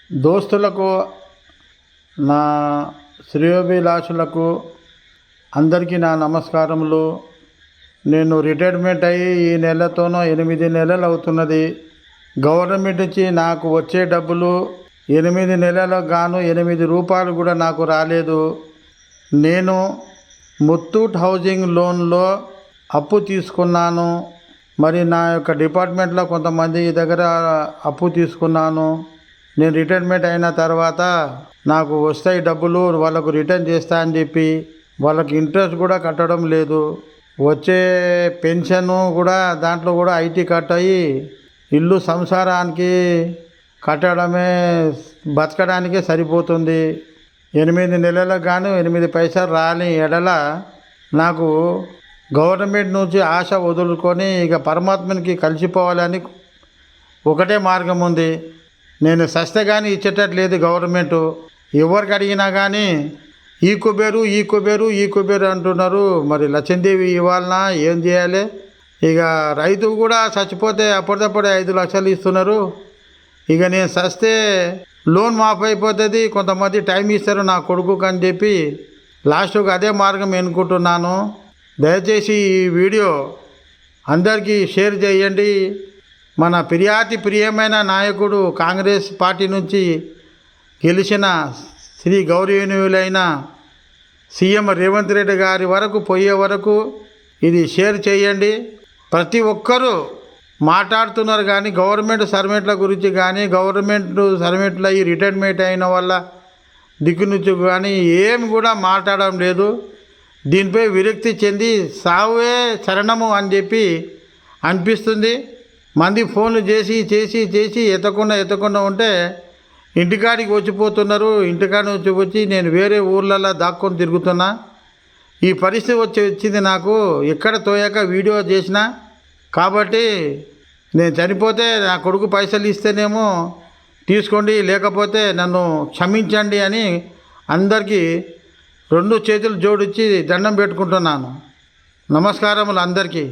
దోస్తులకు, నా శ్రేయోభిలాషులకు అందరికీ నా నమస్కారములు. నేను రిటైర్మెంట్ అయ్యి ఈ నెలతోనో 8 నెలలు అవుతున్నది. గవర్నమెంట్ నుంచి నాకు వచ్చే డబ్బులు 8 నెలలకు గాను 8 రూపాయలు కూడా నాకు రాలేదు. నేను ముత్తూట్ హౌసింగ్ లోన్లో అప్పు తీసుకున్నాను. మరి నా యొక్క డిపార్ట్మెంట్లో కొంతమంది దగ్గర అప్పు తీసుకున్నాను. నేను రిటైర్మెంట్ అయిన తర్వాత నాకు వస్తాయి డబ్బులు, వాళ్ళకు రిటర్న్ చేస్తా అని చెప్పి వాళ్ళకి ఇంట్రెస్ట్ కూడా కట్టడం లేదు. వచ్చే పెన్షన్ కూడా దాంట్లో కూడా ఐటీ కట్ అయ్యి ఇల్లు సంసారానికి కట్టడమే బతకడానికే సరిపోతుంది. 8 నెలలకు గాను 8 పైసలు రాని ఎడల నాకు గవర్నమెంట్ నుంచి ఆశ వదులుకొని ఇక పరమాత్మనికి కలిసిపోవాలని ఒకటే మార్గం ఉంది. నేను సస్తే కానీ ఇచ్చేటట్లేదు గవర్నమెంటు. ఎవరికి అడిగినా కానీ ఈ కుబేరు అంటున్నారు. మరి లక్ష్మీదేవి ఇవ్వాలన్నా ఏం చేయాలి? ఇక రైతు కూడా చచ్చిపోతే అప్పటిదప్పుడే 5 లక్షలు ఇస్తున్నారు. ఇక నేను సస్తే లోన్ మాఫ్ అయిపోతుంది, కొంతమంది టైం ఇస్తారు నా కొడుకుకి అని చెప్పి లాస్ట్కి అదే మార్గం ఎన్నుకుంటున్నాను. దయచేసి ఈ వీడియో అందరికీ షేర్ చేయండి. మన ప్రియమైన నాయకుడు కాంగ్రెస్ పార్టీ నుంచి గెలిచిన శ్రీ గౌరవనీయులైన సీఎం రేవంత్ రెడ్డి గారి వరకు పోయే వరకు ఇది షేర్ చేయండి. ప్రతి ఒక్కరూ మాట్లాడుతున్నారు కానీ గవర్నమెంట్ సర్వెంట్ల గురించి కానీ గవర్నమెంట్ సర్వెంట్ల ఈ రిటైర్మెంట్ అయిన వాళ్ళ దిక్కు నుంచి కానీ ఏమి కూడా మాట్లాడడం లేదు. దీనిపై విరక్తి చెంది సావే శరణము అని చెప్పి అనిపిస్తుంది. మంది ఫోన్లు చేసి ఎత్తకుండా ఉంటే ఇంటికాడికి వచ్చిపోతున్నారు. ఇంటికాడి వచ్చి నేను వేరే ఊర్లలో దాక్కొని తిరుగుతున్నా. ఈ పరిస్థితి వచ్చింది నాకు. ఎక్కడ తోయాక వీడియో చేసిన కాబట్టి నేను చనిపోతే నా కొడుకు పైసలు ఇస్తేనేమో తీసుకోండి, లేకపోతే నన్ను క్షమించండి అని అందరికీ 2 చేతులు జోడించి దండం పెట్టుకుంటున్నాను. నమస్కారములు అందరికీ.